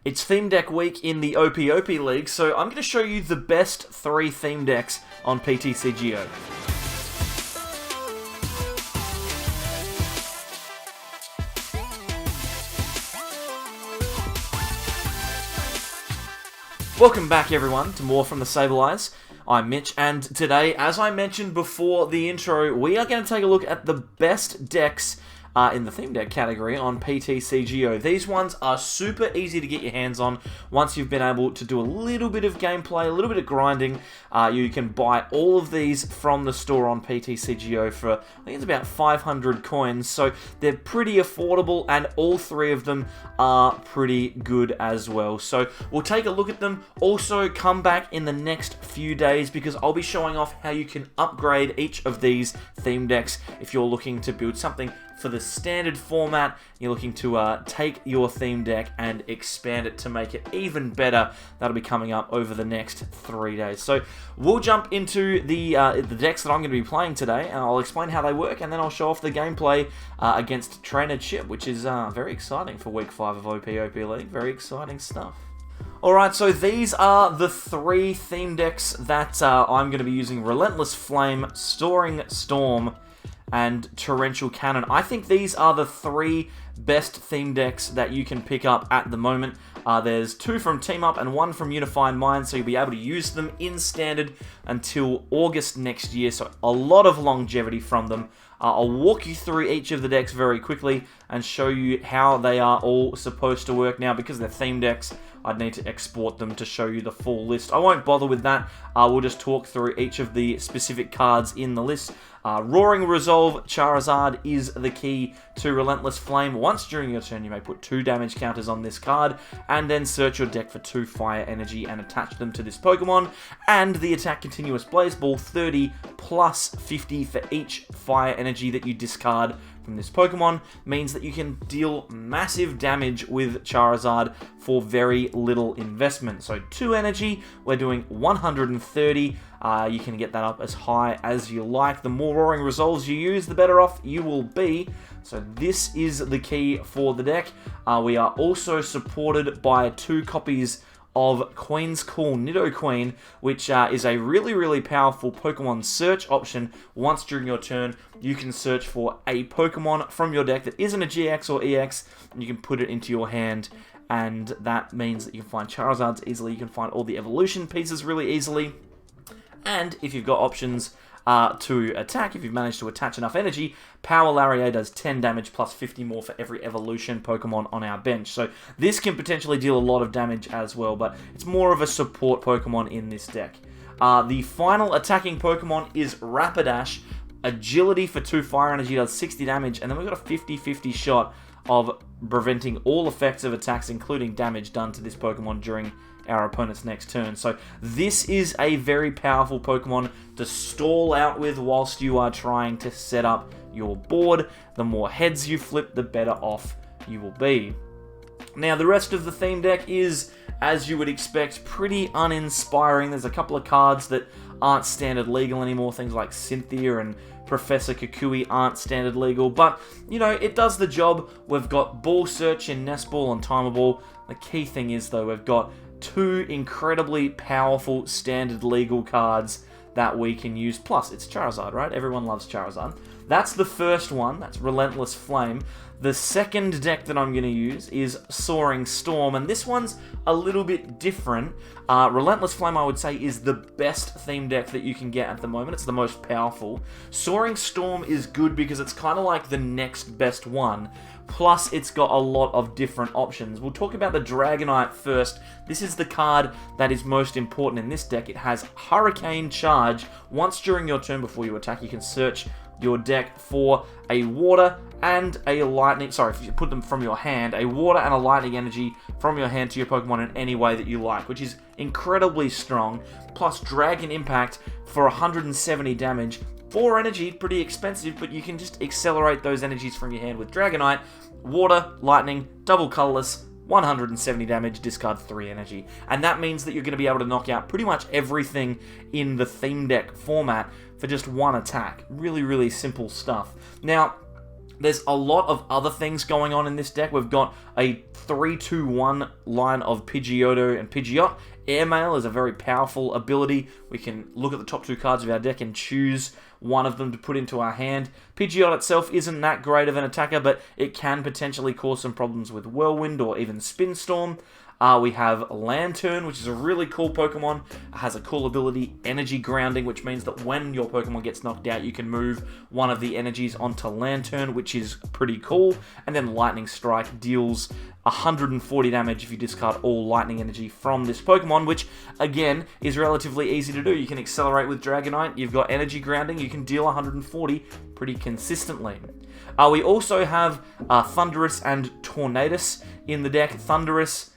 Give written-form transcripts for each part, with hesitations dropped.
It's Theme Deck Week in the OPOP League, so I'm going to show you the best 3 theme decks on PTCGO. Welcome back everyone to more from the SAbleyes. I'm Mitch, and today, as I mentioned before the intro, we are going to take a look at the best decks in the theme deck category on PTCGO. These ones are super easy to get your hands on once you've been able to do a little bit of gameplay, a little bit of grinding. You can buy all of these from the store on PTCGO for, I think it's about 500 coins, so they're pretty affordable, and all 3 of them are pretty good as well. So we'll take a look at them. Also, come back in the next few days because I'll be showing off how you can upgrade each of these theme decks if you're looking to build something for the standard format. You're looking to take your theme deck and expand it to make it even better. That'll be coming up over the next 3 days. So we'll jump into the decks that I'm going to be playing today, and I'll explain how they work, and then I'll show off the gameplay against Trained Chip, which is very exciting for Week 5 of OPOP League. Very exciting stuff. Alright, so these are the 3 theme decks that I'm going to be using: Relentless Flame, Soaring Storm, and Torrential Cannon. I think these are the 3 best theme decks that you can pick up at the moment. There's 2 from Team Up and 1 from Unified Minds, so you'll be able to use them in Standard until August next year, so a lot of longevity from them. I'll walk you through each of the decks very quickly and show you how they are all supposed to work. Now, because they're theme decks, I'd need to export them to show you the full list. I won't bother with that. We'll just talk through each of the specific cards in the list. Roaring Resolve Charizard is the key to Relentless Flame. Once during your turn, you may put 2 damage counters on this card, and then search your deck for 2 fire energy and attach them to this Pokemon. And the attack continuous Blaze Ball, 30 plus 50 for each fire energy that you discard from this Pokemon, means that you can deal massive damage with Charizard for very little investment. So 2 energy, we're doing 130. You can get that up as high as you like. The more Roaring Resolves you use, the better off you will be. So this is the key for the deck. We are also supported by 2 copies of Queen's Call Nidoqueen, which is a really, really powerful Pokemon search option. Once during your turn, you can search for a Pokemon from your deck that isn't a GX or EX, and you can put it into your hand, and that means that you can find Charizards easily, you can find all the evolution pieces really easily, and if you've got options to attack, if you've managed to attach enough energy, Power Lariat does 10 damage plus 50 more for every evolution Pokemon on our bench. So this can potentially deal a lot of damage as well, but it's more of a support Pokemon in this deck. The final attacking Pokemon is Rapidash. Agility for 2 fire energy does 60 damage, and then we've got a 50-50 shot of preventing all effects of attacks, including damage done to this Pokemon during our opponent's next turn. So this is a very powerful Pokemon to stall out with whilst you are trying to set up your board. The more heads you flip, the better off you will be. Now, the rest of the theme deck is, as you would expect, pretty uninspiring. There's a couple of cards that aren't standard legal anymore. Things like Cynthia and Professor Kukui aren't standard legal, but, you know, it does the job. We've got Ball Search in Nest Ball and Timer Ball. The key thing is, though, we've got 2 incredibly powerful standard legal cards that we can use. Plus, it's Charizard, right? Everyone loves Charizard. That's the first one. That's Relentless Flame. The second deck that I'm going to use is Soaring Storm, and this one's a little bit different. Relentless Flame, I would say, is the best theme deck that you can get at the moment. It's the most powerful. Soaring Storm is good because it's kind of like the next best one. Plus, it's got a lot of different options. We'll talk about the Dragonite first. This is the card that is most important in this deck. It has Hurricane Charge. Once during your turn before you attack, you can search your deck for a water and a lightning, if you put them from your hand, a water and a lightning energy from your hand to your Pokemon in any way that you like, which is incredibly strong. Plus Dragon Impact for 170 damage. 4 energy, pretty expensive, but you can just accelerate those energies from your hand with Dragonite. Water, lightning, double colorless, 170 damage, discard 3 energy. And that means that you're going to be able to knock out pretty much everything in the theme deck format for just 1 attack. Really, really simple stuff. Now, There's a lot of other things going on in this deck. We've got a 3-2-1 line of Pidgeotto and Pidgeot. Airmail is a very powerful ability. We can look at the top 2 cards of our deck and choose one of them to put into our hand. Pidgeot itself isn't that great of an attacker, but it can potentially cause some problems with Whirlwind or even Spin Storm. We have Lantern, which is a really cool Pokemon. It has a cool ability, Energy Grounding, which means that when your Pokemon gets knocked out, you can move one of the energies onto Lantern, which is pretty cool. And then Lightning Strike deals 140 damage if you discard all Lightning Energy from this Pokemon, which, again, is relatively easy to do. You can accelerate with Dragonite, you've got Energy Grounding, you can deal 140 pretty consistently. We also have Thundurus and Tornadus in the deck. Thundurus,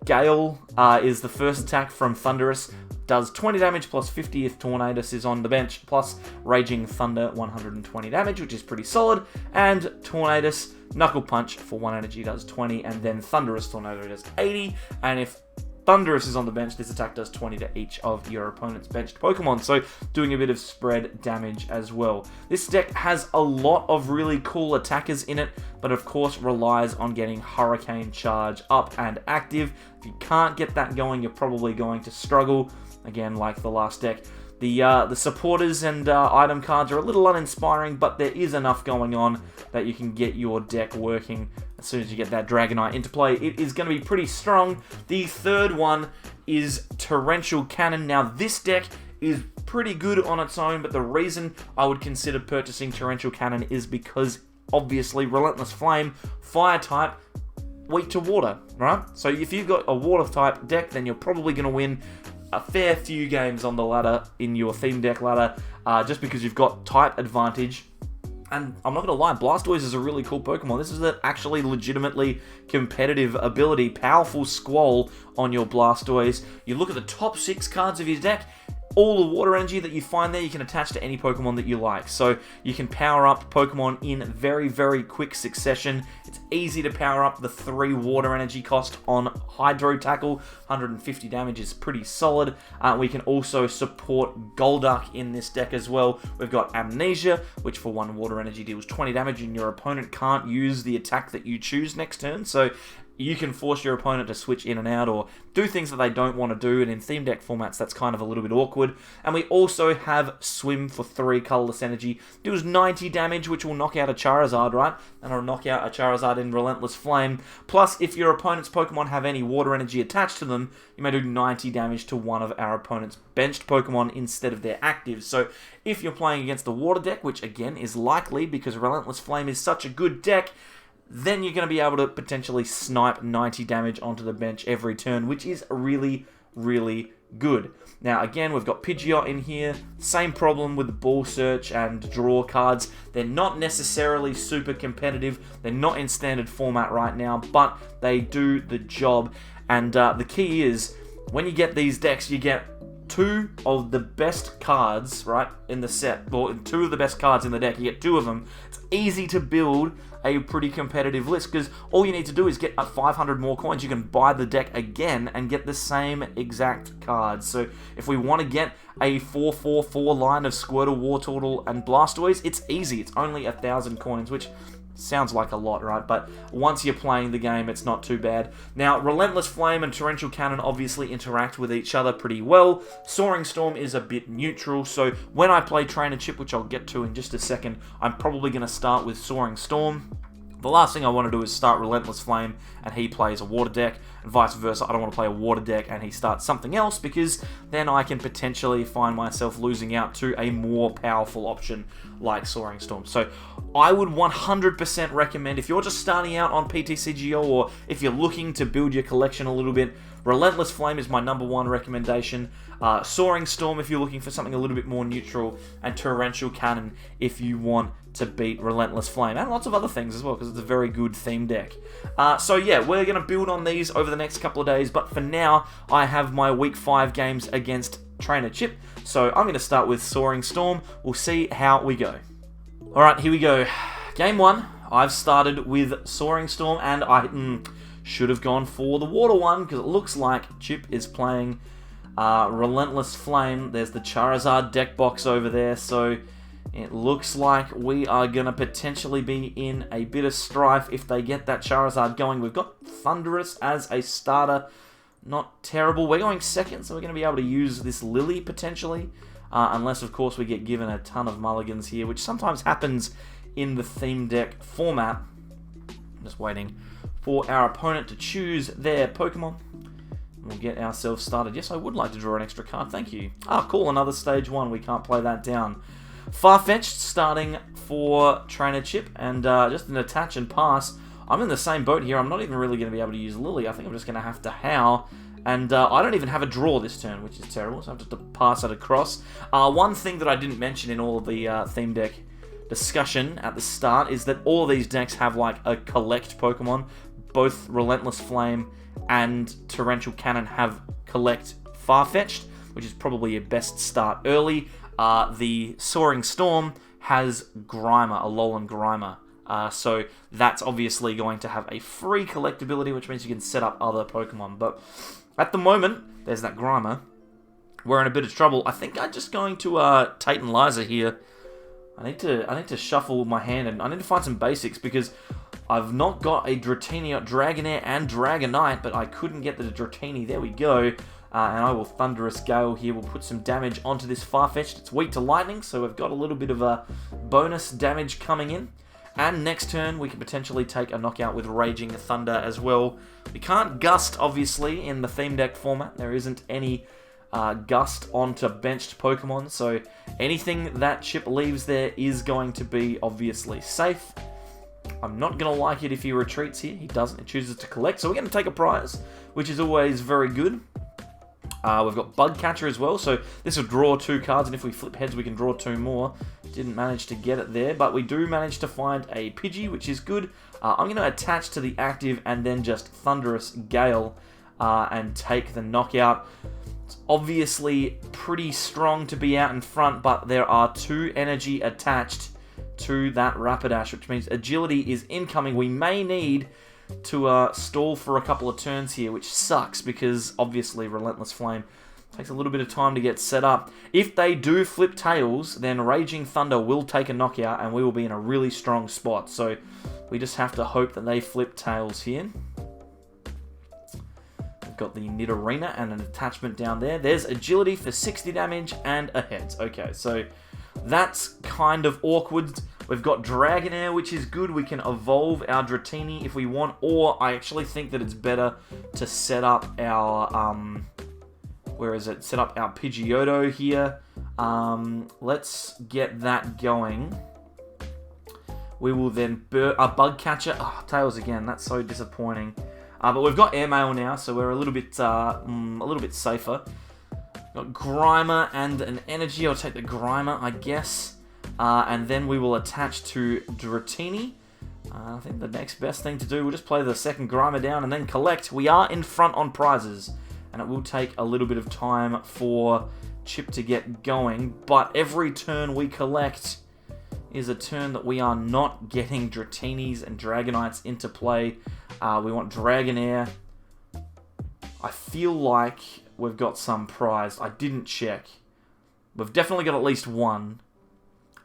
Gale is the first attack from Thundurus. Does 20 damage plus 50 if Tornadus is on the bench, plus Raging Thunder 120 damage, which is pretty solid. And Tornadus, Knuckle Punch for 1 energy does 20, and then Thundurus Tornado does 80. And if Thundurus is on the bench, this attack does 20 to each of your opponent's benched Pokemon, so doing a bit of spread damage as well. This deck has a lot of really cool attackers in it, but of course relies on getting Hurricane Charge up and active. If you can't get that going, you're probably going to struggle, again, like the last deck. The supporters and item cards are a little uninspiring, but there is enough going on that you can get your deck working as soon as you get that Dragonite into play. It is going to be pretty strong. The third one is Torrential Cannon. Now, this deck is pretty good on its own, but the reason I would consider purchasing Torrential Cannon is because, obviously, Relentless Flame, Fire type, weak to water, right? So if you've got a water type deck, then you're probably going to win a fair few games on the ladder, in your theme deck ladder, just because you've got type advantage. And I'm not going to lie, Blastoise is a really cool Pokemon. This is an actually legitimately competitive ability. Powerful Squall on your Blastoise. You look at the top 6 cards of your deck, all the water energy that you find there, you can attach to any Pokemon that you like. So you can power up Pokemon in very, very quick succession. It's easy to power up the 3 water energy cost on Hydro Tackle. 150 damage is pretty solid. We can also support Golduck in this deck as well. We've got Amnesia, which for 1 water energy deals 20 damage, and your opponent can't use the attack that you choose next turn. So you can force your opponent to switch in and out or do things that they don't want to do, and in theme deck formats, that's kind of a little bit awkward. And we also have Swim for 3 colorless energy. Deals 90 damage, which will knock out a Charizard, right? And it'll knock out a Charizard in Relentless Flame. Plus, if your opponent's Pokemon have any water energy attached to them, you may do 90 damage to one of our opponent's benched Pokemon instead of their active. So if you're playing against a water deck, which again is likely because Relentless Flame is such a good deck, then you're going to be able to potentially snipe 90 damage onto the bench every turn, which is really, really good. Now, again, we've got Pidgeot in here. Same problem with the Ball Search and Draw cards. They're not necessarily super competitive. They're not in standard format right now, but they do the job. And the key is, when you get these decks, you get 2 of the best cards, right, in the set, or 2 of the best cards in the deck. You get 2 of them. It's easy to build a pretty competitive list, because all you need to do is get 500 more coins. You can buy the deck again and get the same exact cards. So if we want to get a 4-4-4 line of Squirtle, Wartortle, and Blastoise, it's easy. It's only 1,000 coins, which sounds like a lot, right? But once you're playing the game, it's not too bad. Now, Relentless Flame and Torrential Cannon obviously interact with each other pretty well. Soaring Storm is a bit neutral, so when I play Trainer Chip, which I'll get to in just a second, I'm probably going to start with Soaring Storm. The last thing I want to do is start Relentless Flame and he plays a water deck, and vice versa. I don't want to play a water deck and he starts something else, because then I can potentially find myself losing out to a more powerful option like Soaring Storm. So I would 100% recommend, if you're just starting out on PTCGO or if you're looking to build your collection a little bit, Relentless Flame is my #1 recommendation. Soaring Storm if you're looking for something a little bit more neutral, and Torrential Cannon if you want to beat Relentless Flame, and lots of other things as well, because it's a very good theme deck. So yeah, we're going to build on these over the next couple of days, but for now, I have my Week 5 games against Trainer Chip, so I'm going to start with Soaring Storm. We'll see how we go. Alright, here we go. Game 1, I've started with Soaring Storm, and I should have gone for the water one, because it looks like Chip is playing Relentless Flame. There's the Charizard deck box over there, so It looks like we are going to potentially be in a bit of strife if they get that Charizard going. We've got Thunderous as a starter. Not terrible. We're going second, so we're going to be able to use this Lily potentially. Unless, of course, we get given a ton of mulligans here, which sometimes happens in the theme deck format. I'm just waiting for our opponent to choose their Pokemon. We'll get ourselves started. Yes, I would like to draw an extra card. Thank you. Ah, cool. Another stage 1. We can't play that down. Farfetch'd starting for Trainer Chip, and just an attach and pass. I'm in the same boat here. I'm not even really going to be able to use Lily. I think I'm just going to have to howl. And I don't even have a draw this turn, which is terrible, so I have to pass it across. One thing that I didn't mention in all of the theme deck discussion at the start is that all of these decks have like a collect Pokemon. Both Relentless Flame and Torrential Cannon have collect Farfetch'd, which is probably your best start early. The Soaring Storm has Grimer, Alolan Grimer. So that's obviously going to have a free collectability, which means you can set up other Pokemon. But at the moment, there's that Grimer. We're in a bit of trouble. I think I'm just going to Titan Liza here. I need to shuffle my hand, and I need to find some basics because I've not got a Dratini, Dragonair, and Dragonite, but I couldn't get the Dratini. There we go. And I will Thunderous Gale here. We'll put some damage onto this Farfetch'd. It's weak to lightning, so we've got a little bit of a bonus damage coming in. And next turn, we can potentially take a knockout with Raging Thunder as well. We can't Gust, obviously, in the theme deck format. There isn't any Gust onto benched Pokemon, so anything that Chip leaves there is going to be obviously safe. I'm not going to like it if he retreats here. He doesn't. He chooses to collect, so we're going to take a prize, which is always very good. We've got Bug Catcher as well, so this will draw 2 cards, and if we flip heads, we can draw 2 more. Didn't manage to get it there, but we do manage to find a Pidgey, which is good. I'm going to attach to the active and then just Thunderous Gale and take the knockout. It's obviously pretty strong to be out in front, but there are 2 energy attached to that Rapidash, which means agility is incoming. We may need to stall for a couple of turns here, which sucks because obviously Relentless Flame takes a little bit of time to get set up. If they do flip tails, then Raging Thunder will take a knockout and we will be in a really strong spot. So we just have to hope that they flip tails here. We've got the Nidorina and an attachment down there. There's agility for 60 damage and a heads. Okay, so that's kind of awkward. We've got Dragonair, which is good. We can evolve our Dratini if we want, or I actually think that it's better to set up our, set up our Pidgeotto here. Let's get that going. We will then Bug Catcher. Oh, Tails again. That's so disappointing. But we've got Airmail now, so we're a little bit safer. Got Grimer and an Energy. I'll take the Grimer, I guess. And then we will attach to Dratini. I think the next best thing to do, we'll just play the second Grimer down and then collect. We are in front on prizes, and it will take a little bit of time for Chip to get going, but every turn we collect is a turn that we are not getting Dratinis and Dragonites into play. We want Dragonair. I feel like we've got some prize. I didn't check. We've definitely got at least one,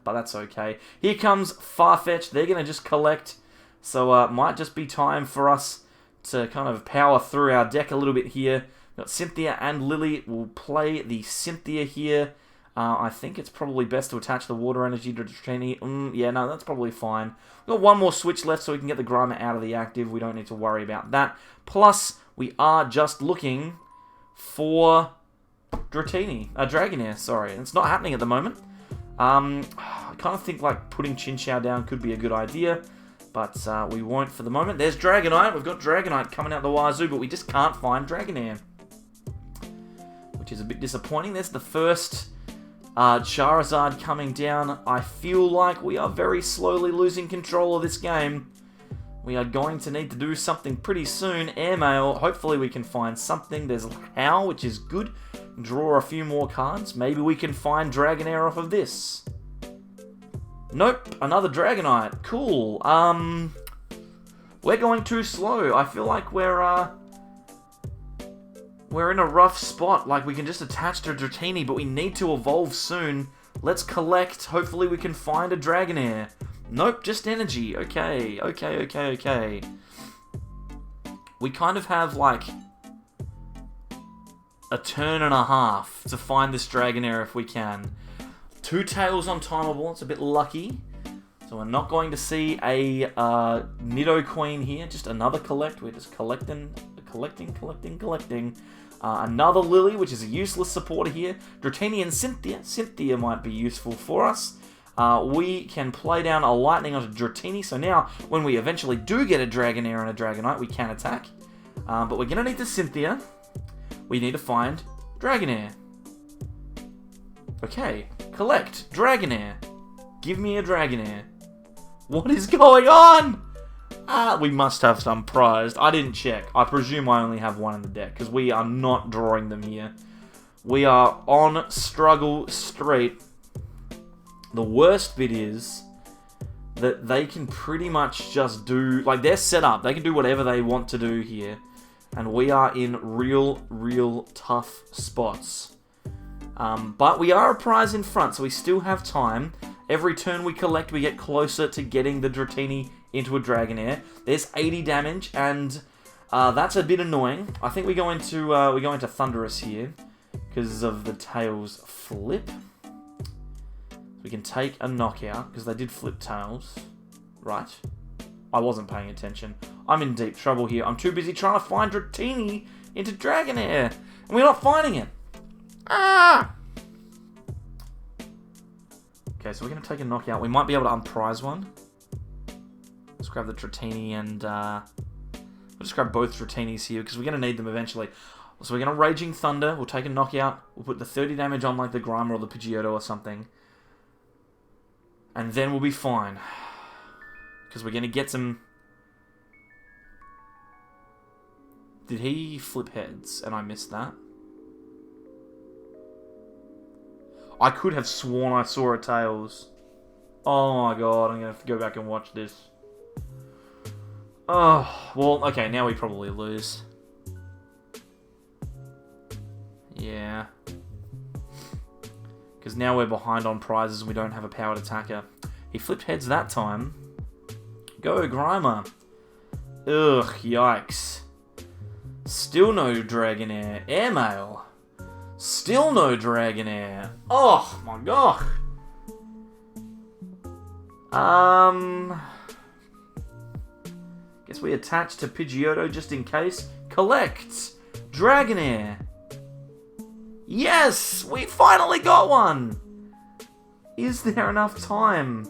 but that's okay. Here comes Farfetch'd. They're going to just collect, so it might just be time for us to kind of power through our deck a little bit here. We've got Cynthia and Lily. We'll play the Cynthia here. I think it's probably best to attach the Water Energy to Dratini. Yeah, no, that's probably fine. We've got one more switch left so we can get the Grimer out of the active. We don't need to worry about that. Plus, we are just looking for Dragonair, sorry. It's not happening at the moment. I kind of think like putting Chinchou down could be a good idea, but we won't for the moment. There's Dragonite. We've got Dragonite coming out the wazoo, but we just can't find Dragonair, which is a bit disappointing. There's the first Charizard coming down. I feel like we are very slowly losing control of this game. We are going to need to do something pretty soon. Airmail, hopefully we can find something. There's Howl, which is good. Draw a few more cards. Maybe we can find Dragonair off of this. Nope, another Dragonite. Cool. We're going too slow. I feel like we're in a rough spot. Like, we can just attach to Dratini, but we need to evolve soon. Let's collect. Hopefully we can find a Dragonair. Nope, just energy. Okay, okay, okay, okay. We kind of have, like, a turn and a half to find this Dragonair if we can. 2 tails on Timeable. It's a bit lucky. So we're not going to see a Nidoqueen here. Just another collect. We're just collecting. Another Lily, which is a useless supporter here. Dratini and Cynthia. Cynthia might be useful for us. We can play down a Lightning onto Dratini, so now, when we eventually do get a Dragonair and a Dragonite, we can attack. But we're going to need the Cynthia. We need to find Dragonair. Okay, collect. Dragonair. Give me a Dragonair. What is going on? We must have some prized. I didn't check. I presume I only have one in the deck, because we are not drawing them here. We are on Struggle Street. The worst bit is that they can pretty much just do... Like, they're set up. They can do whatever they want to do here. And we are in real tough spots. But we are a prize in front, so we still have time. Every turn we collect, we get closer to getting the Dratini into a Dragonair. There's 80 damage, and that's a bit annoying. I think we go into Thunderous here because of the Tails flip. We can take a knockout because they did flip Tails, right? I wasn't paying attention. I'm in deep trouble here. I'm too busy trying to find Dratini into Dragonair, and we're not finding it. Ah! Okay, so we're going to take a knockout. We might be able to unprize one. Let's grab the Dratini and... we'll just grab both Dratinis here, because we're going to need them eventually. So we're going to Raging Thunder. We'll take a knockout. We'll put the 30 damage on, like, the Grimer or the Pidgeotto or something. And then we'll be fine. Because we're going to get some... Did he flip heads and I missed that? I could have sworn I saw a Tails. Oh my god, I'm going to have to go back and watch this. Oh, well, okay, now we probably lose. Yeah. Because now we're behind on prizes and we don't have a powered attacker. He flipped heads that time. Go, Grimer. Ugh, yikes. Still no Dragonair. Airmail. Still no Dragonair. Oh, my god. Guess we attach to Pidgeotto just in case. Collect. Dragonair. Yes! We finally got one! Is there enough time?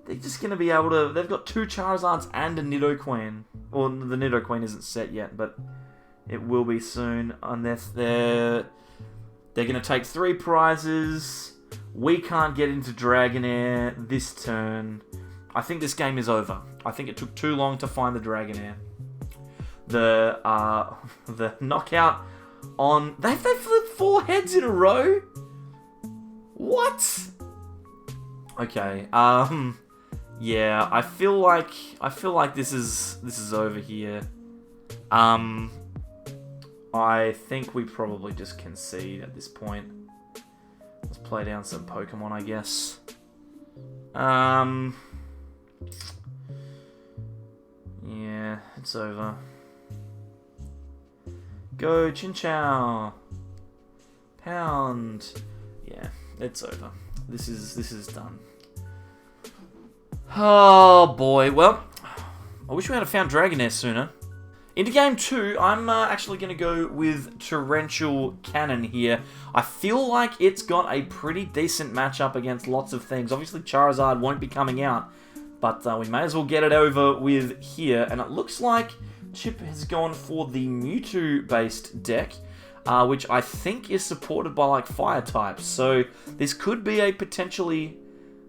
They're just going to be able to... They've got 2 Charizards and a Nidoqueen. Well, the Nidoqueen isn't set yet, but it will be soon. Unless they're going to take 3 prizes. We can't get into Dragonair this turn. I think this game is over. I think it took too long to find the Dragonair. The knockout... on... They flipped 4 heads in a row? What? Okay, yeah, I feel like this is over here. I think we probably just concede at this point. Let's play down some Pokemon, I guess. Yeah, it's over. Go, Chinchou! Pound! Yeah, it's over. This is done. Oh boy, well, I wish we had found Dragonair sooner. Into game 2, I'm actually going to go with Torrential Cannon here. I feel like it's got a pretty decent matchup against lots of things. Obviously Charizard won't be coming out, but we may as well get it over with here. And it looks like Chip has gone for the Mewtwo-based deck, which I think is supported by like fire types. So this could be a potentially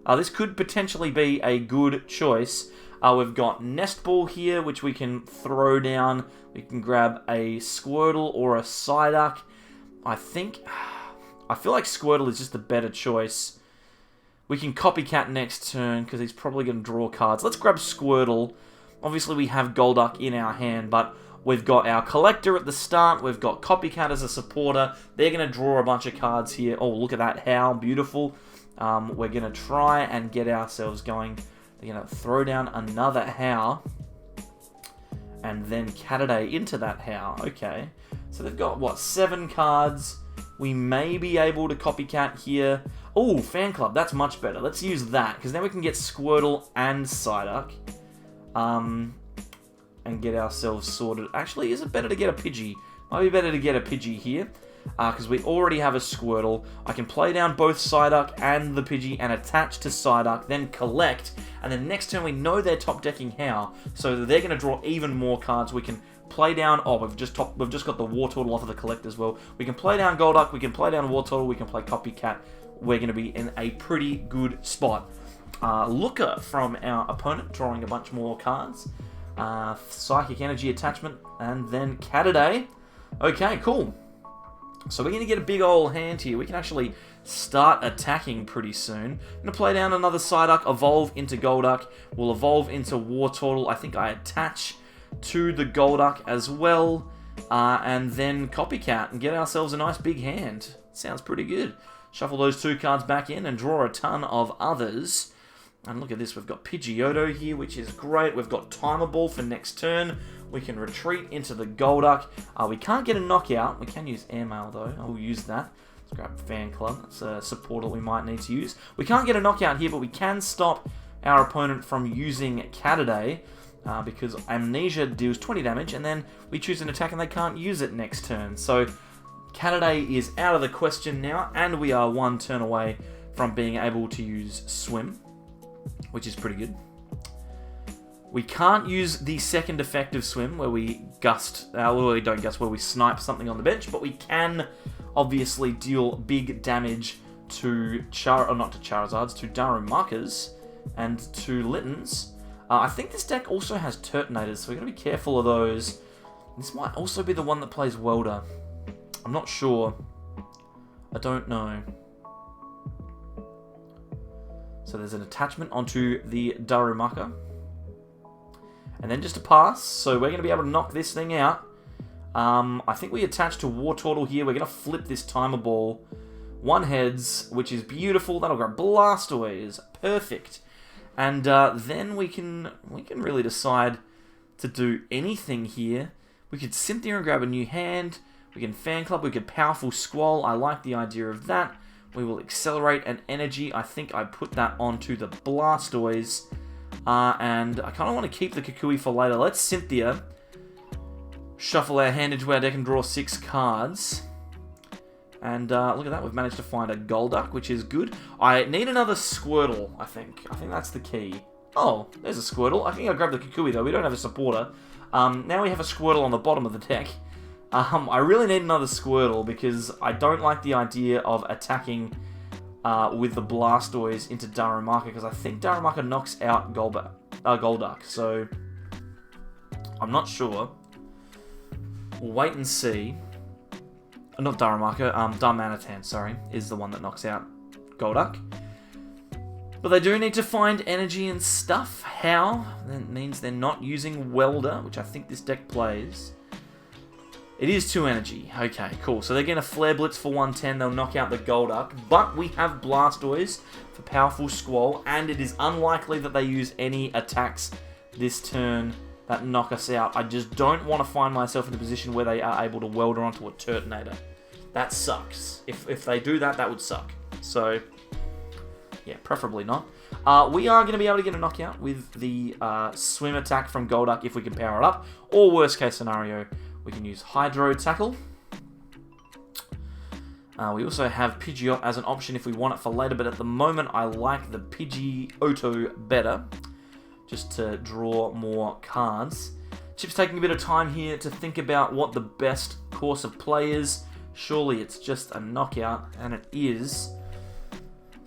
be a good choice. We've got Nest Ball here, which we can throw down. We can grab a Squirtle or a Psyduck. I feel like Squirtle is just the better choice. We can Copycat next turn because he's probably going to draw cards. Let's grab Squirtle. Obviously, we have Golduck in our hand, but We've got our Collector at the start. We've got Copycat as a supporter. They're going to draw a bunch of cards here. Oh, look at that. How beautiful. We're going to try and get ourselves going. They're going to throw down another How. And then Cataday into that How. Okay. So they've got, what, 7 cards. We may be able to Copycat here. Oh, Fan Club. That's much better. Let's use that, because now we can get Squirtle and Psyduck. And get ourselves sorted. Actually, is it better to get a Pidgey? Might be better to get a Pidgey here, because we already have a Squirtle. I can play down both Psyduck and the Pidgey and attach to Psyduck, then collect, and then next turn we know they're top decking How, so they're going to draw even more cards. We can play down... Oh, we've just got the Wartortle off of the Collect as well. We can play down Golduck, we can play down Wartortle, we can play Copycat. We're going to be in a pretty good spot. Looker from our opponent, drawing a bunch more cards. Psychic Energy Attachment, and then Cataday. Okay, cool. So we're going to get a big old hand here. We can actually start attacking pretty soon. I'm going to play down another Psyduck, evolve into Golduck. We'll evolve into Wartortle. I think I attach to the Golduck as well. And then Copycat and get ourselves a nice big hand. Sounds pretty good. Shuffle those 2 cards back in and draw a ton of others. And look at this, we've got Pidgeotto here, which is great. We've got Timer Ball for next turn. We can retreat into the Golduck. We can't get a knockout. We can use Airmail, though. I'll use that. Let's grab Fan Club. That's a supporter we might need to use. We can't get a knockout here, but we can stop our opponent from using Cataday, because Amnesia deals 20 damage, and then we choose an attack and they can't use it next turn. So Cataday is out of the question now, and we are 1 turn away from being able to use Swim, which is pretty good. We can't use the second effective Swim, where we gust, well, we don't gust, where we snipe something on the bench, but we can obviously deal big damage to not to Charizards, to Darumaka's and to Littens. I think this deck also has Turtonators, so we're going to be careful of those. This might also be the one that plays Welder. I'm not sure. I don't know. So there's an attachment onto the Darumaka. And then just a pass. So we're going to be able to knock this thing out. I think we attach to Wartortle here. We're going to flip this Timer Ball. 1 heads, which is beautiful. That'll go Blastoise. Perfect. And then we can really decide to do anything here. We could Cynthia and grab a new hand. We can Fan Club. We could Powerful Squall. I like the idea of that. We will accelerate an energy. I think I put that onto the Blastoise. And I kind of want to keep the Kukui for later. Let's Cynthia. Shuffle our hand into our deck and draw 6 cards. And look at that. We've managed to find a Golduck, which is good. I need another Squirtle, I think. I think that's the key. Oh, there's a Squirtle. I think I grabbed the Kukui, though. We don't have a supporter. Now we have a Squirtle on the bottom of the deck. I really need another Squirtle because I don't like the idea of attacking with the Blastoise into Darumaka, because I think Darumaka knocks out Golduck, so I'm not sure. We'll wait and see. Not Darumaka, Darmanitan, sorry, is the one that knocks out Golduck. But they do need to find energy and stuff. How? That means they're not using Welder, which I think this deck plays. It is 2 energy. Okay, cool. So they're going to Flare Blitz for 110. They'll knock out the Golduck. But we have Blastoise for Powerful Squall. And it is unlikely that they use any attacks this turn that knock us out. I just don't want to find myself in a position where they are able to Welder onto a Turtonator. That sucks. If they do that, that would suck. So, yeah, preferably not. We are going to be able to get a knockout with the Swim attack from Golduck if we can power it up. Or worst case scenario, we can use Hydro Tackle. We also have Pidgeot as an option if we want it for later, but at the moment I like the Pidgeotto better, just to draw more cards. Chip's taking a bit of time here to think about what the best course of play is. Surely it's just a knockout, and it is.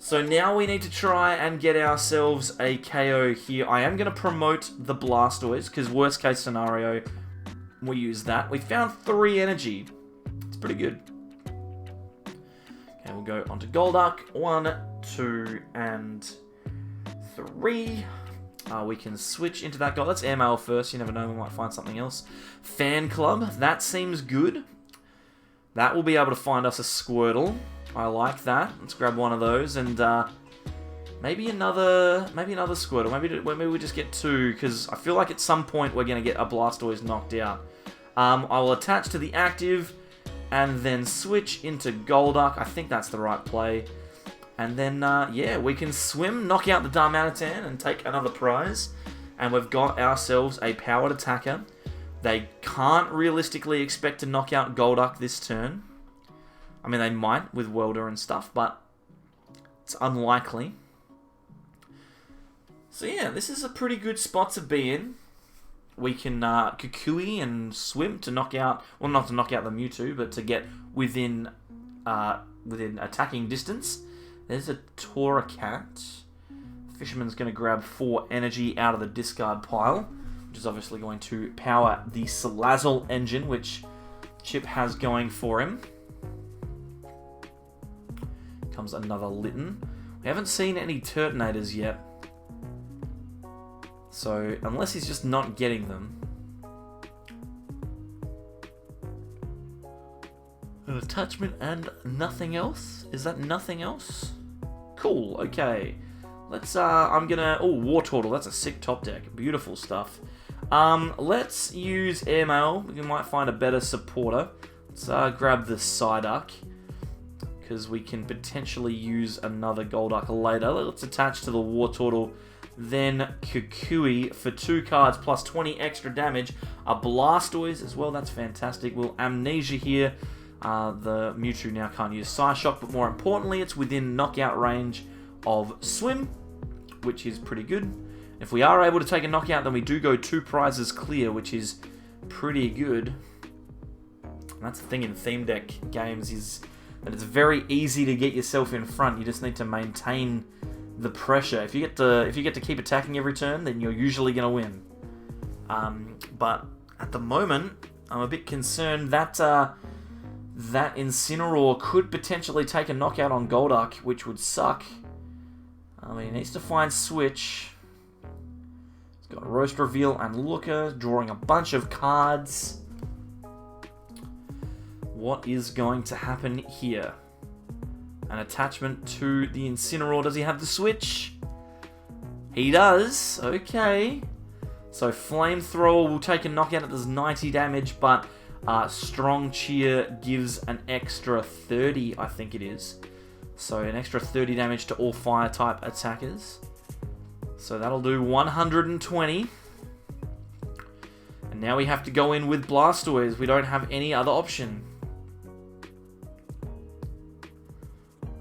So now we need to try and get ourselves a KO here. I am going to promote the Blastoise, because worst case scenario, we use that. We found 3 energy. It's pretty good. Okay, we'll go onto Golduck. 1, 2, and 3. We can switch into that guy. Let's airmail first. You never know, we might find something else. Fan Club. That seems good. That will be able to find us a Squirtle. I like that. Let's grab one of those and maybe another Squirtle. Maybe we just get two, because I feel like at some point we're going to get a Blastoise knocked out. I will attach to the active and then switch into Golduck. I think that's the right play. And then, yeah, we can swim, knock out the Darmanitan, and take another prize. And we've got ourselves a powered attacker. They can't realistically expect to knock out Golduck this turn. I mean, they might with Welder and stuff, but it's unlikely. So yeah, this is a pretty good spot to be in. We can Kukui and swim to knock out, well, not to knock out the Mewtwo, but to get within attacking distance. There's a Torracat. Fisherman's going to grab 4 energy out of the discard pile, which is obviously going to power the Salazzle engine, which Chip has going for him. Comes another Litten. We haven't seen any Turtonators yet. So, unless he's just not getting them. An attachment and nothing else? Is that nothing else? Cool, okay. Let's, I'm gonna... Oh, War Turtle, that's a sick top deck. Beautiful stuff. Let's use Airmail. We might find a better supporter. Let's grab the Psyduck, because we can potentially use another Golduck later. Let's attach to the War Turtle, then Kukui for 2 cards plus 20 extra damage. A Blastoise as well, that's fantastic. We'll Amnesia here. The Mewtwo now can't use Psyshock, but more importantly, it's within knockout range of Swim, which is pretty good. If we are able to take a knockout, then we do go 2 prizes clear, which is pretty good. And that's the thing in theme deck games, is that it's very easy to get yourself in front. You just need to maintain the pressure. If you get to keep attacking every turn, then you're usually going to win. But at the moment, I'm a bit concerned that that Incineroar could potentially take a knockout on Golduck, which would suck. I mean, he needs to find Switch. He's got Roast Reveal and Looker, drawing a bunch of cards. What is going to happen here? An attachment to the Incineroar. Does he have the Switch? He does. Okay. So Flamethrower will take a knockout. It does 90 damage, but Strong Cheer gives an extra 30, I think it is. So an extra 30 damage to all Fire-type attackers. So that'll do 120. And now we have to go in with Blastoise. We don't have any other option.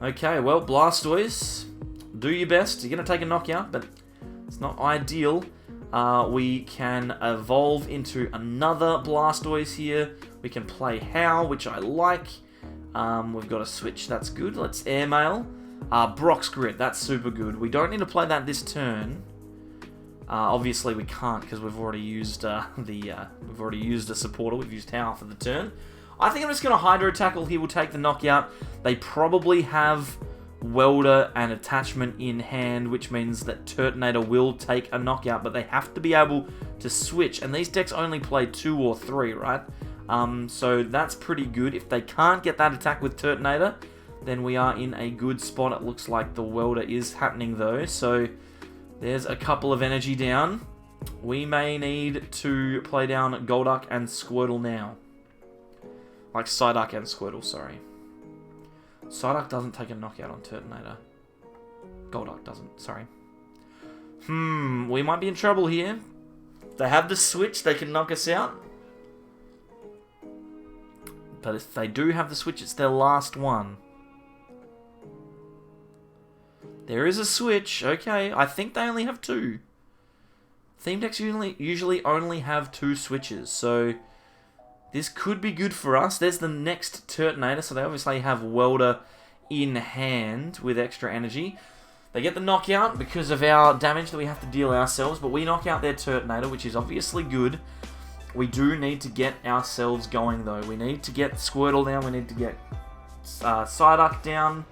Okay, well, Blastoise, do your best. You're going to take a knockout, but it's not ideal. We can evolve into another Blastoise here. We can play Howl, which I like. We've got a switch, that's good. Let's Airmail. Brock's Grit, that's super good. We don't need to play that this turn. Obviously we can't, because we've already used we've already used a supporter. We've used Howl for the turn. I think I'm just going to Hydro Tackle. He will take the knockout. They probably have Welder and Attachment in hand, which means that Turtonator will take a knockout, but they have to be able to switch. And these decks only play 2 or 3, right? So that's pretty good. If they can't get that attack with Turtonator, then we are in a good spot. It looks like the Welder is happening though. So there's a couple of energy down. We may need to play down Golduck and Squirtle now. Like Psyduck and Squirtle, sorry. Psyduck doesn't take a knockout on Turtonator. Golduck doesn't, sorry. We might be in trouble here. They have the switch, they can knock us out. But if they do have the switch, it's their last one. There is a switch, okay. I think they only have 2. Theme decks usually only have 2 switches, so this could be good for us. There's the next Turtonator, so they obviously have Welder in hand with extra energy. They get the knockout because of our damage that we have to deal ourselves, but we knock out their Turtonator, which is obviously good. We do need to get ourselves going, though. We need to get Squirtle down. We need to get Psyduck down.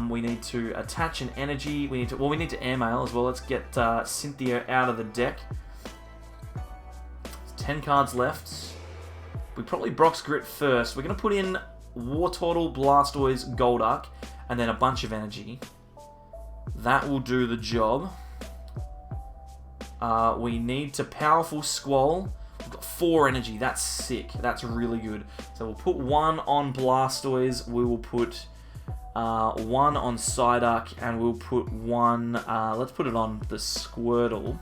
We need to attach an energy. We need to airmail as well. Let's get Cynthia out of the deck. 10 cards left. We probably Brock's Grit first. We're going to put in Wartortle, Blastoise, Golduck, and then a bunch of energy. That will do the job. We need to Powerful Squall. We've got 4 energy. That's sick. That's really good. So we'll put 1 on Blastoise. We will put 1 on Psyduck, and we'll put 1... let's put it on the Squirtle.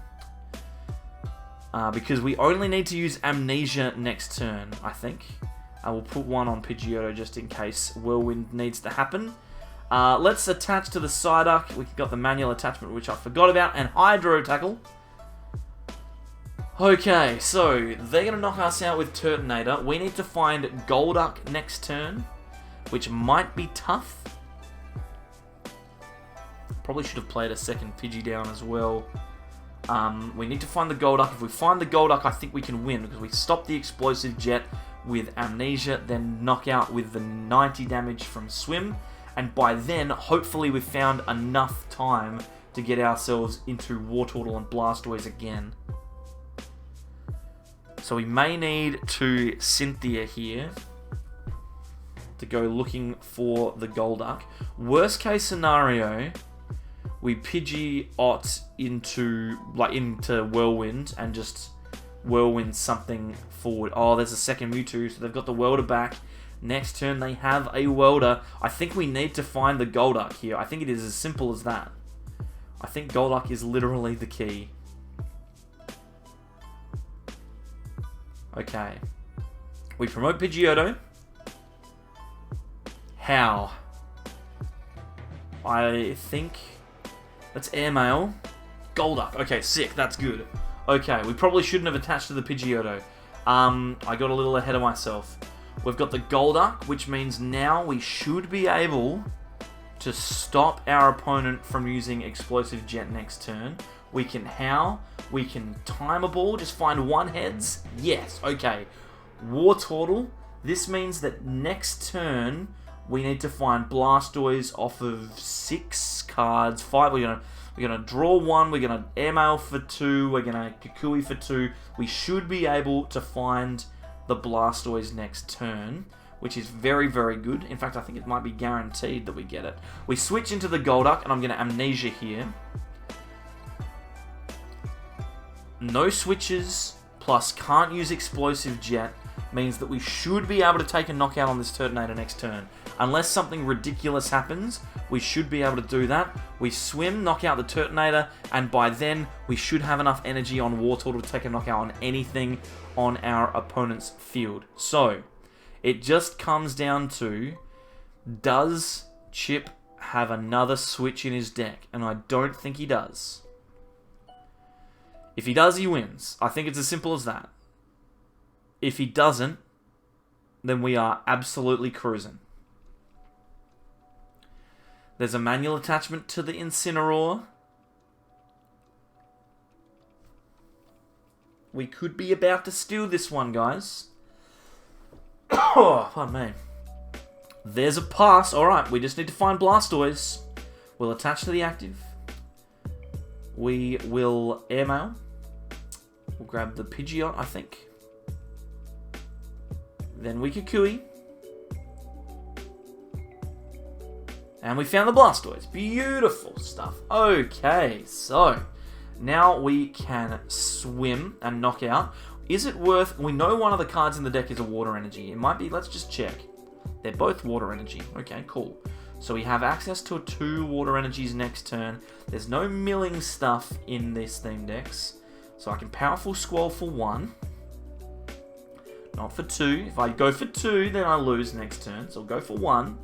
Because we only need to use Amnesia next turn, I think. We'll put 1 on Pidgeotto just in case Whirlwind needs to happen. Let's attach to the Psyduck. We've got the manual attachment, which I forgot about, and Hydro Tackle. Okay, so they're going to knock us out with Turtonator. We need to find Golduck next turn, which might be tough. Probably should have played a second Pidgey down as well. We need to find the Golduck. If we find the Golduck, I think we can win, because we stop the Explosive Jet with Amnesia, then knock out with the 90 damage from Swim, and by then, hopefully we've found enough time to get ourselves into Wartortle and Blastoise again. So we may need to Cynthia here to go looking for the Golduck. Worst case scenario, we Pidgeot into Whirlwind and just Whirlwind something forward. Oh, there's a second Mewtwo, so they've got the Welder back. Next turn, they have a Welder. I think we need to find the Golduck here. I think it is as simple as that. I think Golduck is literally the key. Okay. We promote Pidgeotto. How? I think... Let's airmail. Golduck. Okay, sick. That's good. Okay, we probably shouldn't have attached to the Pidgeotto. I got a little ahead of myself. We've got the Golduck, which means now we should be able to stop our opponent from using Explosive Jet next turn. We can Howl. We can Timer Ball. Just find 1 heads. Yes. Okay. Wartortle. This means that next turn we need to find Blastoise off of 6 cards. 5. We're gonna draw 1. We're gonna airmail for 2. We're gonna Kukui for 2. We should be able to find the Blastoise next turn, which is very, very good. In fact, I think it might be guaranteed that we get it. We switch into the Golduck, and I'm gonna Amnesia here. No switches, plus can't use Explosive Jet, means that we should be able to take a knockout on this Turtonator next turn. Unless something ridiculous happens, we should be able to do that. We Swim, knock out the Turtonator, and by then, we should have enough energy on Wartortle to take a knockout on anything on our opponent's field. So, it just comes down to, does Chip have another switch in his deck? And I don't think he does. If he does, he wins. I think it's as simple as that. If he doesn't, then we are absolutely cruising. There's a manual attachment to the Incineroar. We could be about to steal this one, guys. Oh, pardon me. There's a pass. Alright, we just need to find Blastoise. We'll attach to the active. We will airmail. We'll grab the Pidgeot, I think. Then we Kukui. And we found the Blastoise. Beautiful stuff. Okay, so now we can Swim and knock out. Is it worth... We know one of the cards in the deck is a Water Energy. It might be... Let's just check. They're both Water Energy. Okay, cool. So we have access to 2 Water Energies next turn. There's no milling stuff in this theme decks. So I can Powerful Squall for 1. Not for 2. If I go for 2, then I lose next turn. So I'll go for 1.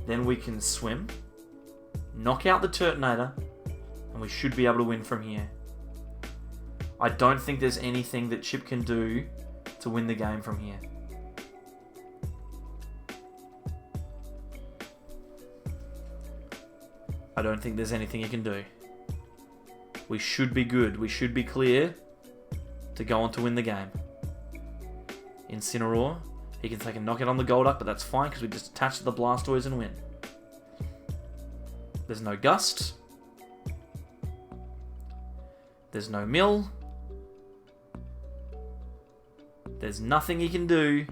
Then we can Swim. Knock out the Turtonator. And we should be able to win from here. I don't think there's anything that Chip can do to win the game from here. I don't think there's anything he can do. We should be good. We should be clear to go on to win the game. Incineroar. He can take a knockout on the Golduck, but that's fine because we just attach to the Blastoise and win. There's no Gust. There's no Mill. There's nothing he can do.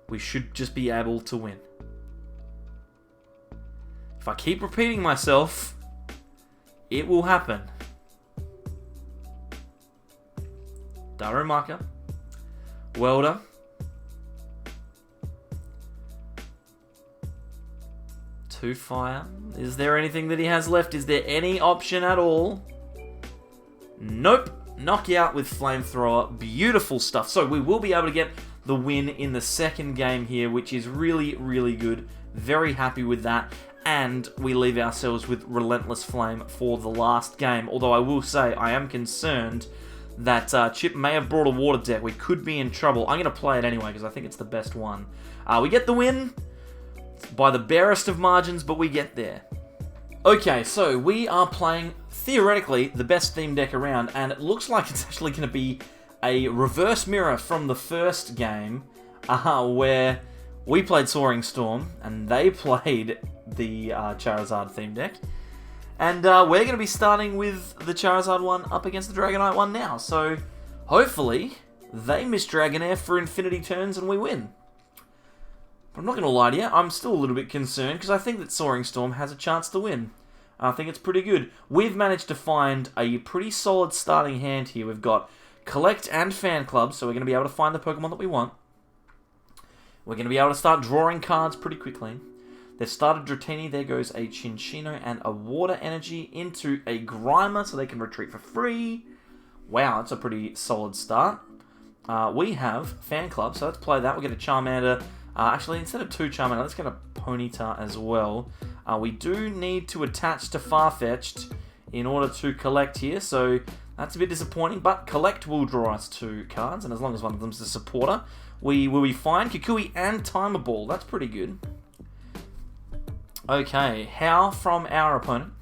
We should just be able to win. If I keep repeating myself, it will happen. Darumaka. Welder. Two Fire. Is there anything that he has left? Is there any option at all? Nope. Knockout with Flamethrower. Beautiful stuff. So we will be able to get the win in the second game here, which is really, really good. Very happy with that. And we leave ourselves with Relentless Flame for the last game. Although I will say, I am concerned that Chip may have brought a water deck. We could be in trouble. I'm going to play it anyway, because I think it's the best one. We get the win by the barest of margins, but we get there. Okay, so we are playing, theoretically, the best theme deck around, and it looks like it's actually going to be a reverse mirror from the first game, where we played Soaring Storm, and they played the Charizard theme deck. And we're going to be starting with the Charizard one up against the Dragonite one now, so hopefully they miss Dragonair for infinity turns and we win. But I'm not going to lie to you, I'm still a little bit concerned because I think that Soaring Storm has a chance to win. I think it's pretty good. We've managed to find a pretty solid starting hand here. We've got Collect and Fan Club, so we're going to be able to find the Pokemon that we want. We're going to be able to start drawing cards pretty quickly. They've started Dratini, there goes a Chinchino and a Water Energy into a Grimer, so they can retreat for free. Wow, that's a pretty solid start. We have Fan Club, so let's play that. We'll get a Charmander. Actually, instead of two Charmander, let's get a Ponyta as well. We do need to attach to Farfetch'd in order to collect here, so that's a bit disappointing, but Collect will draw us two cards, and as long as one of them's a supporter, we will be fine. Kukui and Timer Ball, that's pretty good. Okay, How from our opponent.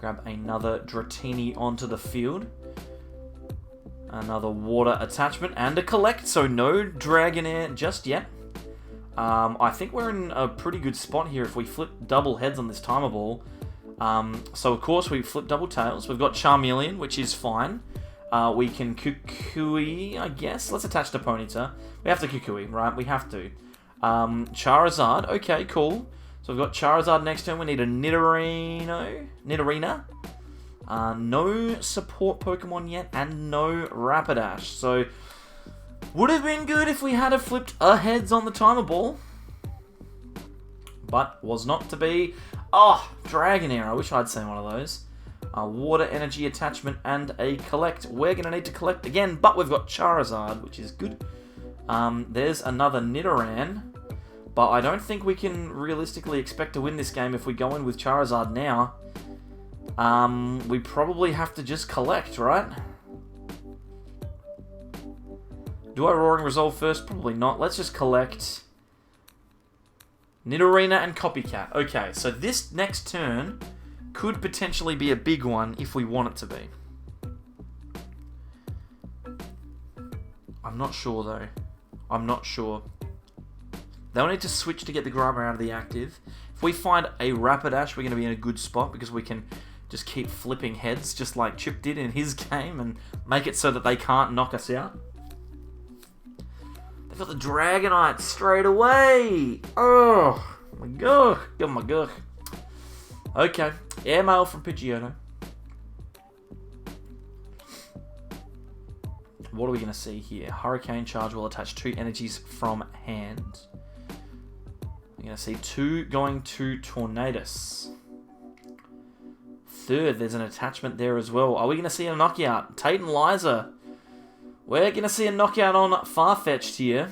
Grab another Dratini onto the field. Another Water attachment and a Collect, so no Dragonair just yet. I think we're in a pretty good spot here if we flip double heads on this Timer Ball. So of course we flip double tails. We've got Charmeleon, which is fine. We can Kukui, I guess. Let's attach to Ponyta. We have to Kukui, right? We have to. Charizard, okay, cool. So we've got Charizard next turn. We need a Nidorina. No support Pokemon yet, and no Rapidash. So, would have been good if we had have flipped heads on the Timer Ball. But was not to be. Oh, Dragonair. I wish I'd seen one of those. A Water Energy attachment and a Collect. We're going to need to collect again, but we've got Charizard, which is good. There's another Nidoran. But I don't think we can realistically expect to win this game if we go in with Charizard now. We probably have to just collect, right? Do I Roaring Resolve first? Probably not. Let's just collect Nidorina and Copycat. Okay, so this next turn could potentially be a big one if we want it to be. I'm not sure, though. I'm not sure. They'll need to switch to get the Grimer out of the active. If we find a Rapidash, we're going to be in a good spot because we can just keep flipping heads just like Chip did in his game and make it so that they can't knock us out. They've got the Dragonite straight away. Oh my god. Oh my god. Okay. Airmail from Pidgeotto. What are we going to see here? Hurricane Charge will attach two energies from hand. We're going to see two going to Tornadus. Third, there's an attachment there as well. Are we going to see a knockout? Tate and Liza. We're going to see a knockout on Farfetch'd here.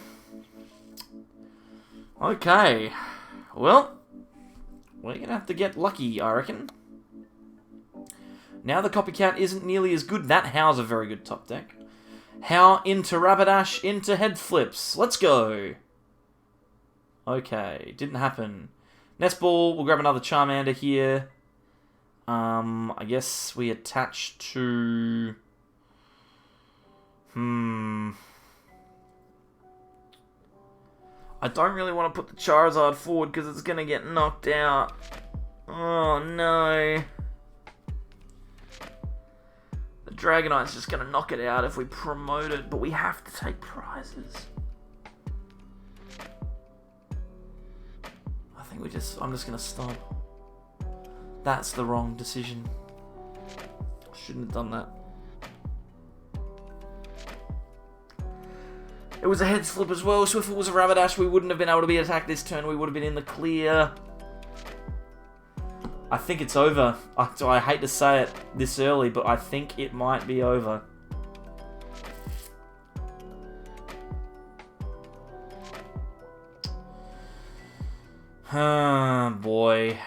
Okay. Well, we're going to have to get lucky, I reckon. Now the Copycat isn't nearly as good. That How's a very good top deck. How into Rapidash, into head flips. Let's go. Okay, didn't happen. Nest Ball, we'll grab another Charmander here. I guess we attach to... I I don't really want to put the Charizard forward because it's going to get knocked out. Oh, no. The Dragonite's just going to knock it out if we promote it, but we have to take prizes. I think I'm just going to stop. That's the wrong decision. I shouldn't have done that. It was a head slip as well, so if it was a Rapidash, we wouldn't have been able to be attacked this turn. We would have been in the clear. I think it's over. I hate to say it this early, but I think it might be over. Oh, boy.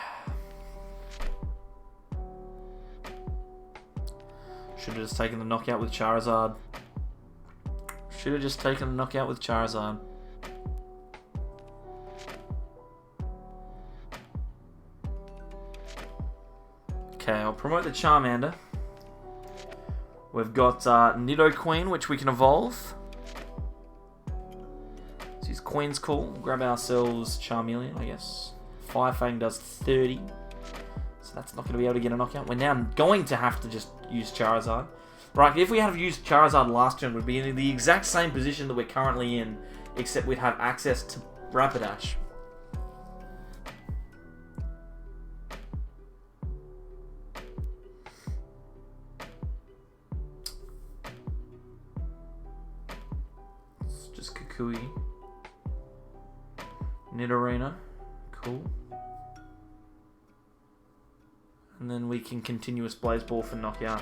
Should have just taken the knockout with Charizard. Should have just taken the knockout with Charizard. Okay, I'll promote the Charmander. We've got Nidoqueen, which we can evolve. Let's use Queen's Call. Grab ourselves Charmeleon, I guess. Firefang does 30. So that's not going to be able to get a knockout. We're now going to have to just use Charizard. Right, if we had used Charizard last turn, we'd be in the exact same position that we're currently in, except we'd have access to Rapidash. It's just Kukui. Nidorina. Cool. And then we can continuous Blaze Ball for knockout.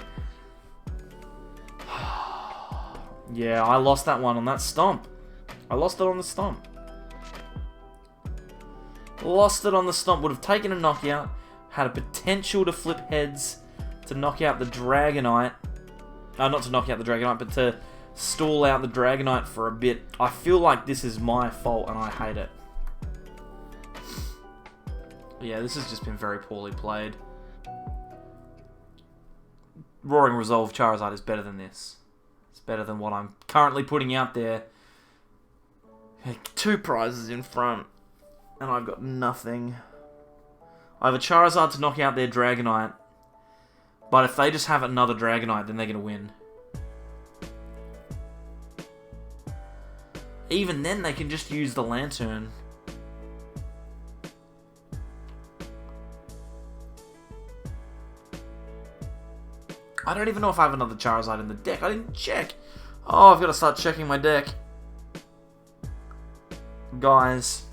Yeah, I lost that one on that stomp. I lost it on the stomp. Lost it on the stomp. Would have taken a knockout. Had a potential to flip heads to knock out the Dragonite. Not to knock out the Dragonite, but to stall out the Dragonite for a bit. I feel like this is my fault and I hate it. Yeah, this has just been very poorly played. Roaring Resolve Charizard is better than this. It's better than what I'm currently putting out there. 2 prizes in front, and I've got nothing. I have a Charizard to knock out their Dragonite, but if they just have another Dragonite, then they're going to win. Even then, they can just use the Lantern. I don't even know if I have another Charizard in the deck. I didn't check. Oh, I've got to start checking my deck. Guys,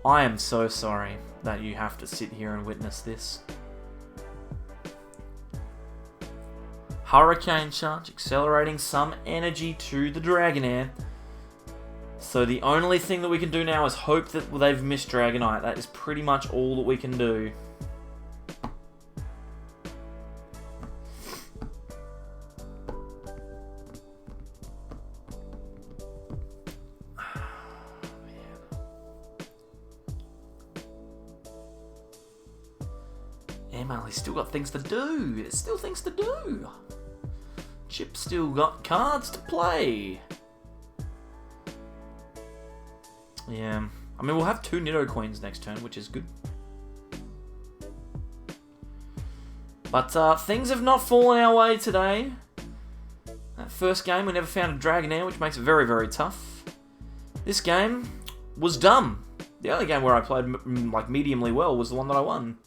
I am so sorry that you have to sit here and witness this. Hurricane Charge, accelerating some energy to the Dragonair. So the only thing that we can do now is hope that they've missed Dragonite. That is pretty much all that we can do. He's still got things to do. There's still things to do. Chip's still got cards to play. Yeah. I mean, we'll have 2 Nidoqueens next turn, which is good. But things have not fallen our way today. That first game, we never found a Dragonair, which makes it very, very tough. This game was dumb. The only game where I played like mediumly well was the one that I won.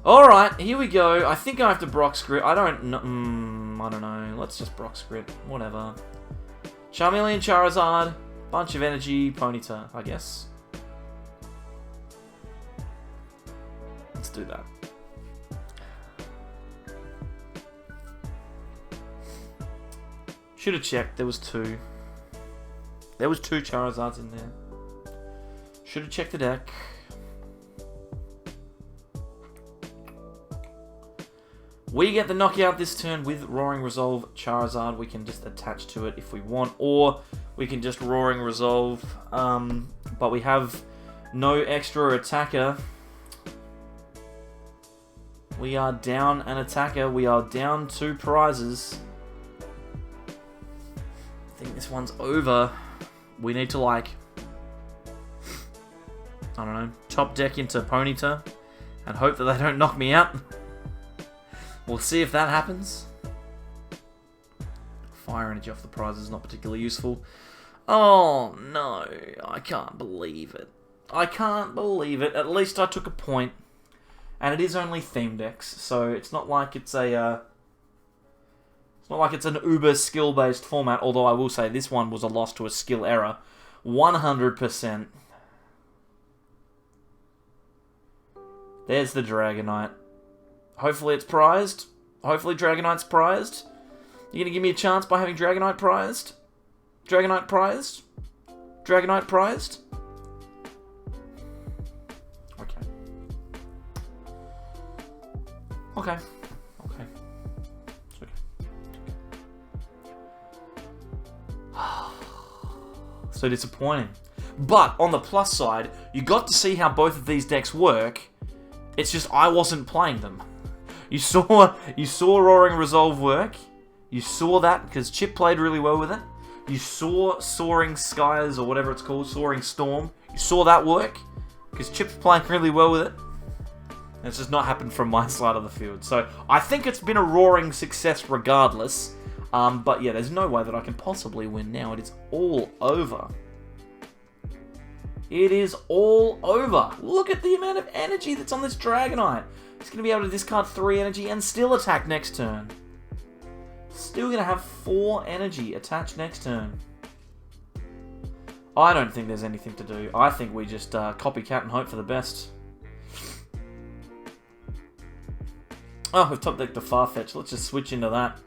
Alright, here we go. I think I have to Brock Script. I don't know. Let's just Brock Script. Whatever. Charmeleon, Charizard. Bunch of energy. Ponyta, I guess. Let's do that. Should have checked. There was 2. There was 2 Charizards in there. Should have checked the deck. We get the knockout this turn with Roaring Resolve Charizard. We can just attach to it if we want, or we can just Roaring Resolve. But we have no extra attacker. We are down an attacker. We are down 2 prizes. I think this one's over. We need to, like, I don't know, top deck into Ponyta and hope that they don't knock me out. We'll see if that happens. Fire energy off the prize is not particularly useful. Oh no, I can't believe it. I can't believe it. At least I took a point. And it is only theme decks, so it's not like it's a it's not like it's an uber skill-based format, although I will say this one was a loss to a skill error. 100%. There's the Dragonite. Hopefully it's prized. Hopefully Dragonite's prized. You gonna give me a chance by having Dragonite prized? Dragonite prized? Dragonite prized? Okay. Okay. Okay. It's okay. So disappointing. But, on the plus side, you got to see how both of these decks work. It's just I wasn't playing them. You saw Roaring Resolve work. You saw that because Chip played really well with it. You saw Soaring Skies, or whatever it's called, Soaring Storm. You saw that work because Chip's playing really well with it. And it's just not happened from my side of the field. So I think it's been a roaring success regardless. But yeah, there's no way that I can possibly win now. It is all over. It is all over. Look at the amount of energy that's on this Dragonite. It's going to be able to discard 3 energy and still attack next turn. Still going to have 4 energy attached next turn. I don't think there's anything to do. I think we just copycat and hope for the best. Oh, we've top decked the Farfetch. Let's just switch into that.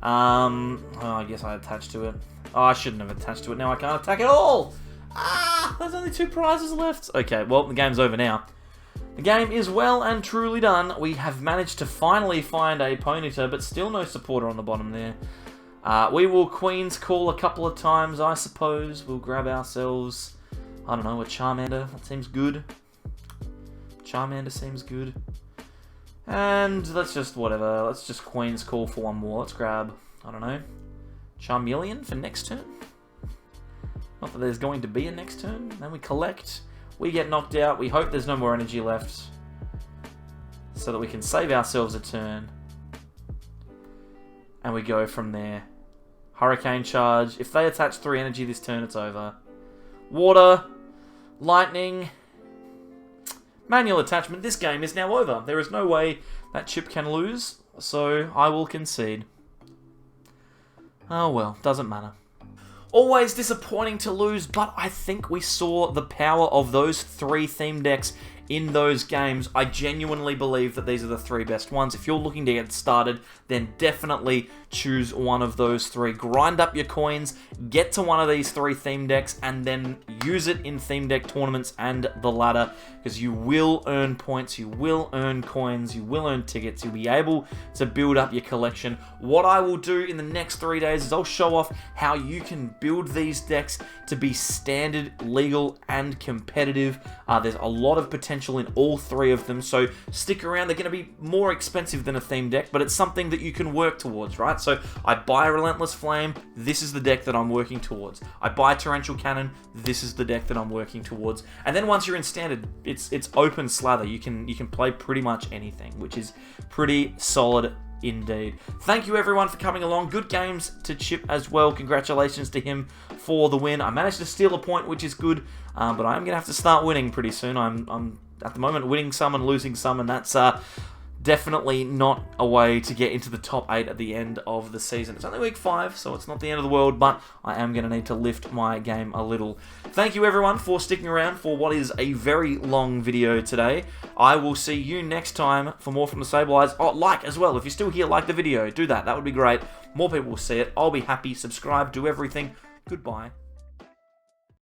Oh, I guess I attached to it. Oh, I shouldn't have attached to it. Now I can't attack at all. Ah, there's only 2 prizes left. Okay, well, the game's over now. The game is well and truly done. We have managed to finally find a Ponyta, but still no supporter on the bottom there. We will Queen's Call a couple of times, I suppose. We'll grab ourselves, I don't know, a Charmander. That seems good. Charmander seems good. And let's just, whatever, let's just Queen's Call for one more. Let's grab, I don't know, Charmeleon for next turn. Not that there's going to be a next turn. Then we collect. We get knocked out. We hope there's no more energy left. So that we can save ourselves a turn. And we go from there. Hurricane Charge. If they attach 3 energy this turn, it's over. Water. Lightning. Manual attachment. This game is now over. There is no way that Chip can lose. So I will concede. Oh well, doesn't matter. Always disappointing to lose, but I think we saw the power of those 3 theme decks in those games. I genuinely believe that these are the 3 best ones. If you're looking to get started, then definitely choose one of those 3. Grind up your coins, get to one of these 3 theme decks, and then use it in theme deck tournaments and the ladder, because you will earn points, you will earn coins, you will earn tickets, you'll be able to build up your collection. What I will do in the next 3 days is I'll show off how you can build these decks to be standard, legal, and competitive. There's a lot of potential in all 3 of them, so stick around. They're going to be more expensive than a theme deck, but it's something that you can work towards, right? So I buy Relentless Flame, this is the deck that I'm working towards. I buy Torrential Cannon, this is the deck that I'm working towards. And then once you're in standard, it's open slather. You can play pretty much anything, which is pretty solid indeed. Thank you everyone for coming along. Good games to Chip as well. Congratulations to him for the win. I managed to steal a point, which is good, but I'm gonna have to start winning pretty soon. I'm at the moment winning some and losing some, and that's definitely not a way to get into the top 8 at the end of the season. It's only week 5, so it's not the end of the world, but I am going to need to lift my game a little. Thank you everyone for sticking around for what is a very long video today. I will see you next time for more from the SAbleyes. Oh, like as well. If you're still here, like the video. Do that. That would be great. More people will see it. I'll be happy. Subscribe. Do everything. Goodbye.